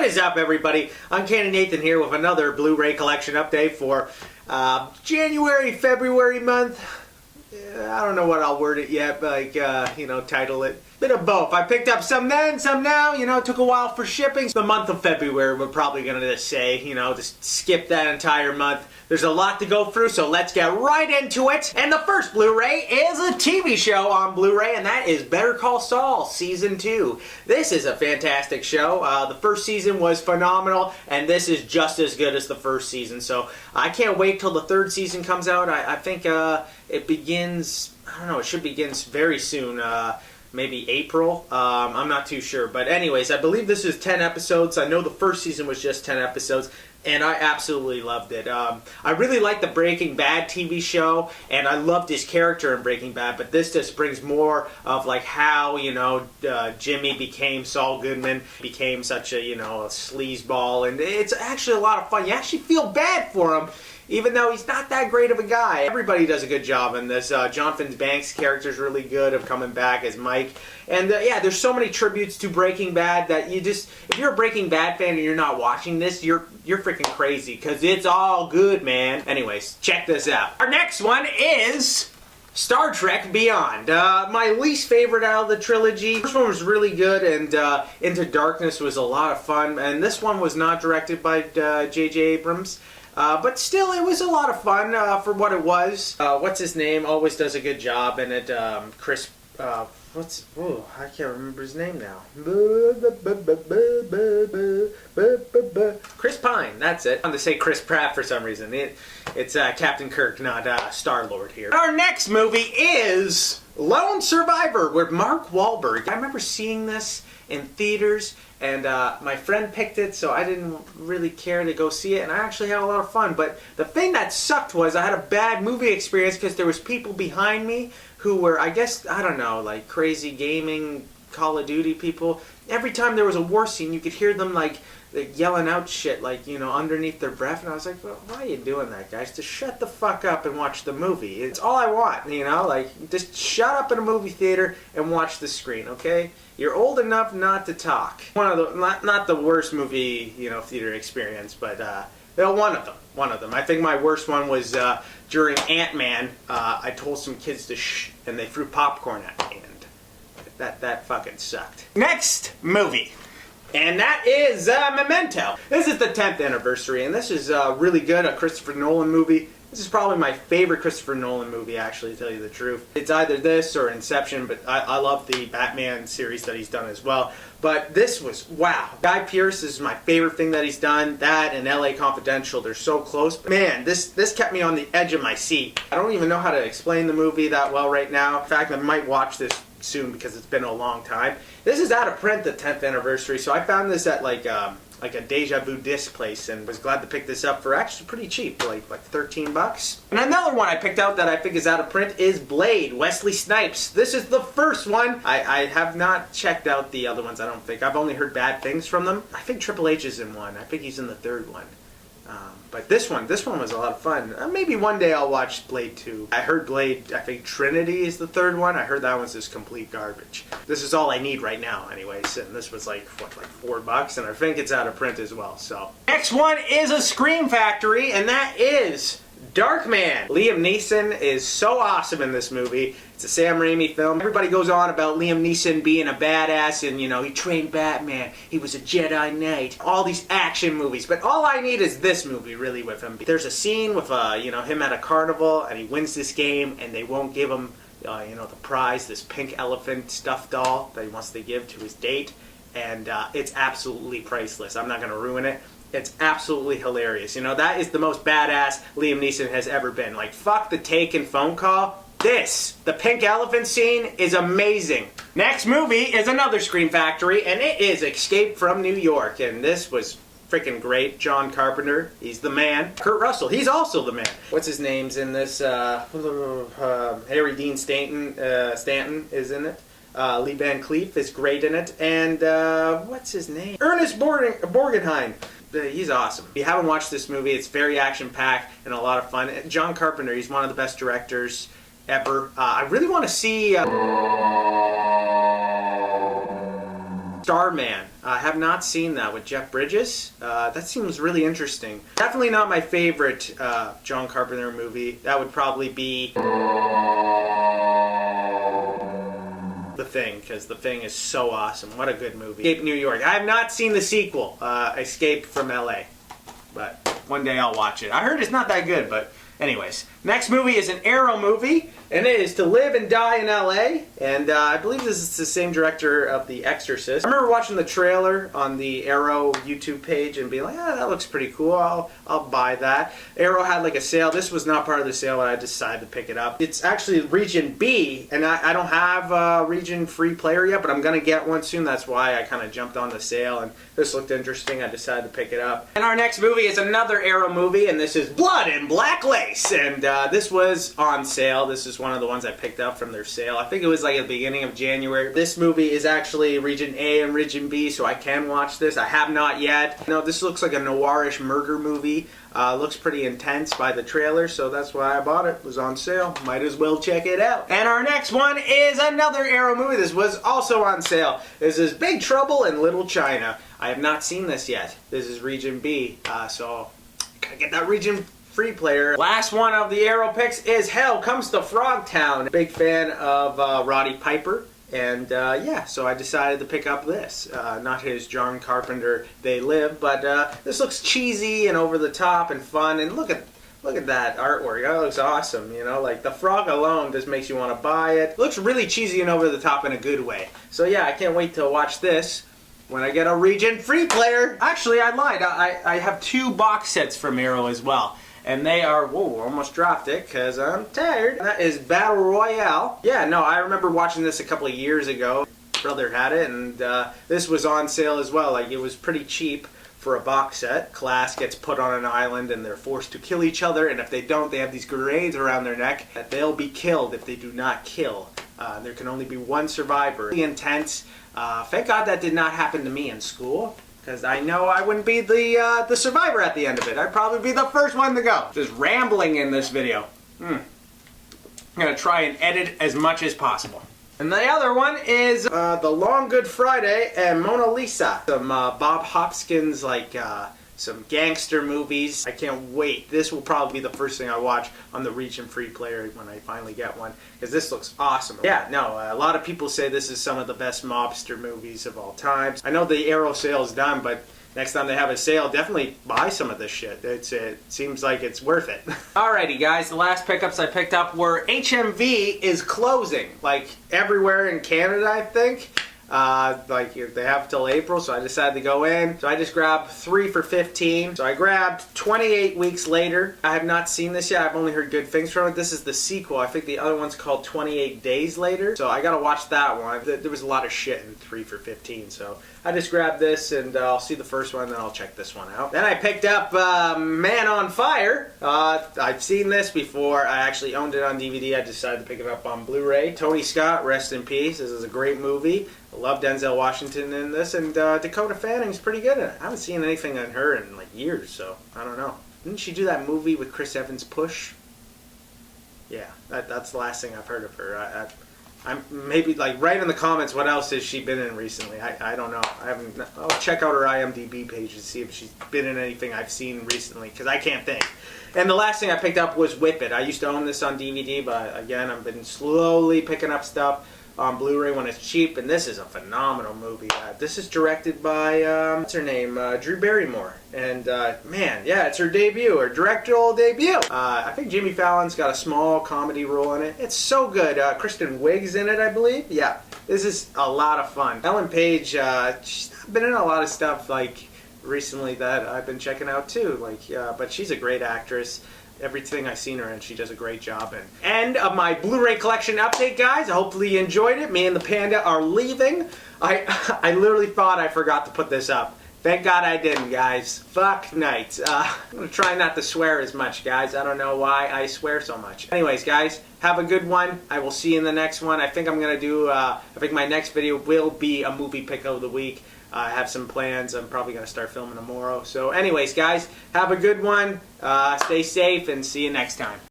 What is up, everybody? Uncanny Nathan here with another Blu-ray collection update for January, February month. I don't know what I'll word it yet, but title it. Bit of both. I picked up some then, some now. It took a while for shipping. The month of February, we're probably going to say, just skip that entire month. There's a lot to go through, so let's get right into it. And the first Blu-ray is a TV show on Blu-ray, and that is Better Call Saul Season 2. This is a fantastic show. The first season was phenomenal, and this is just as good as the first season. So I can't wait till the third season comes out. I think it begins, I don't know, it should begin very soon. Maybe April. I'm not too sure. But anyways, I believe this is 10 episodes. I know the first season was just 10 episodes. And I absolutely loved it. I really like the Breaking Bad TV show, and I loved his character in Breaking Bad, but this just brings more of like how, Jimmy became Saul Goodman, became such a, a sleazeball, and it's actually a lot of fun. You actually feel bad for him, even though he's not that great of a guy. Everybody does a good job in this. Jonathan Banks' character is really good of coming back as Mike. And yeah, there's so many tributes to Breaking Bad that if you're a Breaking Bad fan and you're not watching this, you're freaking crazy, because it's all good, man. Anyways, check this out. Our next one is Star Trek Beyond. My least favorite out of the trilogy. The first one was really good, and Into Darkness was a lot of fun. And this one was not directed by J.J. Abrams. But still, it was a lot of fun for what it was. What's his name? Always does a good job in it. Chris... I can't remember his name now. Chris Pine, that's it. I wanted to say Chris Pratt for some reason. It's Captain Kirk, not Star-Lord here. Our next movie is Lone Survivor with Mark Wahlberg. I remember seeing this in theaters, and my friend picked it, so I didn't really care to go see it, and I actually had a lot of fun. But the thing that sucked was I had a bad movie experience because there was people behind me who were, I guess, I don't know, like crazy gaming Call of Duty people. Every time there was a war scene, you could hear them like yelling out shit, like, underneath their breath. And I was like, well, why are you doing that, guys? Just shut the fuck up and watch the movie. It's all I want, like, just shut up in a movie theater and watch the screen, okay? You're old enough not to talk. One of the, not the worst movie, theater experience, but, one of them. I think my worst one was during Ant-Man. I told some kids to shh, and they threw popcorn at me, and that fucking sucked. Next movie, and that is Memento. This is the 10th anniversary, and this is really good, a Christopher Nolan movie. This is probably my favorite Christopher Nolan movie, actually, to tell you the truth. It's either this or Inception, but I love the Batman series that he's done as well. But this was, wow. Guy Pearce is my favorite thing that he's done. That and LA Confidential, they're so close. But man, this kept me on the edge of my seat. I don't even know how to explain the movie that well right now. In fact, I might watch this soon because it's been a long time. This is out of print, the 10th anniversary, so I found this at like a Deja Vu disc place, and was glad to pick this up for actually pretty cheap, like $13. And another one I picked out that I think is out of print is Blade, Wesley Snipes. This is the first one. I have not checked out the other ones, I don't think. I've only heard bad things from them. I think Triple H is in one. I think he's in the third one. But this one was a lot of fun. Maybe one day I'll watch Blade 2. I heard Blade, I think Trinity is the third one. I heard that one's just complete garbage. This is all I need right now anyways, and this was like $4, and I think it's out of print as well, so. Next one is a Scream Factory, and that is Darkman. Liam Neeson is so awesome in this movie. It's a Sam Raimi film. Everybody goes on about Liam Neeson being a badass and, he trained Batman. He was a Jedi Knight. All these action movies. But all I need is this movie, really, with him. There's a scene with, him at a carnival, and he wins this game, and they won't give him, the prize, this pink elephant stuffed doll that he wants to give to his date. And it's absolutely priceless. I'm not going to ruin it. It's absolutely hilarious. That is the most badass Liam Neeson has ever been. Like, fuck the Taken phone call. The pink elephant scene is amazing. Next movie is another Scream Factory, and it is Escape from New York. And this was freaking great. John Carpenter, he's the man. Kurt Russell, he's also the man. What's his name's in this? Harry Dean Stanton is in it. Lee Van Cleef is great in it. And what's his name? Ernest Borgenheim. He's awesome. If you haven't watched this movie, it's very action-packed and a lot of fun. John Carpenter, he's one of the best directors ever. I really want to see... Starman. I have not seen that with Jeff Bridges. That seems really interesting. Definitely not my favorite John Carpenter movie. That would probably be The Thing, because The Thing is so awesome. What a good movie. Escape New York. I have not seen the sequel, Escape from LA. But one day I'll watch it. I heard it's not that good, but anyways. Next movie is an Arrow movie, and it is To Live and Die in LA. And I believe this is the same director of The Exorcist. I remember watching the trailer on the Arrow YouTube page and being like, that looks pretty cool. I'll buy that. Arrow had like a sale. This was not part of the sale, but I decided to pick it up. It's actually Region B, and I don't have Region Free Player yet, but I'm going to get one soon. That's why I kind of jumped on the sale, and this looked interesting. I decided to pick it up. And our next movie is another Arrow movie, and this is Blood and Black Lace. And this was on sale. This is one of the ones I picked up from their sale. I think it was like at the beginning of January. This movie is actually Region A and Region B, so I can watch this. I have not yet. No, this looks like a noirish murder movie. Looks pretty intense by the trailer, so that's why I bought it. It was on sale. Might as well check it out. And our next one is another Arrow movie. This was also on sale. This is Big Trouble in Little China. I have not seen this yet. This is Region B, so gotta get that Region Free Player. Last one of the Arrow picks is Hell Comes to Frogtown. Big fan of Roddy Piper. And yeah, so I decided to pick up this. Not his John Carpenter They Live, but this looks cheesy and over the top and fun. And look at that artwork. That looks awesome, you know? Like, the frog alone just makes you want to buy it. Looks really cheesy and over the top in a good way. So yeah, I can't wait to watch this when I get a Region Free Player. Actually, I lied. I have 2 box sets from Arrow as well. And they are, whoa, almost dropped it because I'm tired. That is Battle Royale. Yeah, no, I remember watching this a couple of years ago. Brother had it, and this was on sale as well. Like, it was pretty cheap for a box set. Class gets put on an island and they're forced to kill each other, and if they don't, they have these grenades around their neck that they'll be killed if they do not kill. There can only be one survivor. Really intense. Thank God that did not happen to me in school, because I know I wouldn't be the survivor at the end of it. I'd probably be the first one to go. Just rambling in this video. I'm going to try and edit as much as possible. And the other one is The Long Good Friday and Mona Lisa. Some Bob Hopkins, like, some gangster movies. I can't wait. This will probably be the first thing I watch on the Region Free Player when I finally get one, because this looks awesome. Yeah, no, a lot of people say this is some of the best mobster movies of all time. I know the Arrow sale is done, but next time they have a sale, definitely buy some of this shit. It seems like it's worth it. Alrighty, guys, the last pickups I picked up were HMV is closing, like everywhere in Canada, I think. Like they have till April, so I decided to go in. So I just grabbed 3 for $15. So I grabbed 28 Weeks Later. I have not seen this yet. I've only heard good things from it. This is the sequel. I think the other one's called 28 Days Later. So I gotta watch that one. There was a lot of shit in 3 for $15. So I just grabbed this, and I'll see the first one, then I'll check this one out. Then I picked up Man on Fire. I've seen this before. I actually owned it on DVD. I decided to pick it up on Blu-ray. Tony Scott, rest in peace. This is a great movie. I love Denzel Washington in this, and Dakota Fanning's pretty good in it. I haven't seen anything on her in like years, so I don't know. Didn't she do that movie with Chris Evans, Push? Yeah, that's the last thing I've heard of her. I'm maybe like write in the comments what else has she been in recently. I don't know. I haven't. I'll check out her IMDb page to see if she's been in anything I've seen recently, because I can't think. And the last thing I picked up was Whip It. I used to own this on DVD, but again, I've been slowly picking up stuff on Blu-ray when it's cheap, and this is a phenomenal movie. This is directed by, what's her name, Drew Barrymore, and man, yeah, it's her debut, her directorial debut. I think Jimmy Fallon's got a small comedy role in it. It's so good. Kristen Wiig's in it, I believe. Yeah, this is a lot of fun. Ellen Page, she's been in a lot of stuff like recently that I've been checking out too, like, but she's a great actress. Everything I've seen her in, she does a great job in. End of my Blu-ray collection update, guys. Hopefully you enjoyed it. Me and the Panda are leaving. I literally thought I forgot to put this up. Thank God I didn't, guys. Fuck nights. I'm going to try not to swear as much, guys. I don't know why I swear so much. Anyways, guys, have a good one. I will see you in the next one. I think I'm going to do, I think my next video will be a movie pick of the week. I have some plans. I'm probably going to start filming tomorrow. So anyways, guys, have a good one. Stay safe and see you next time.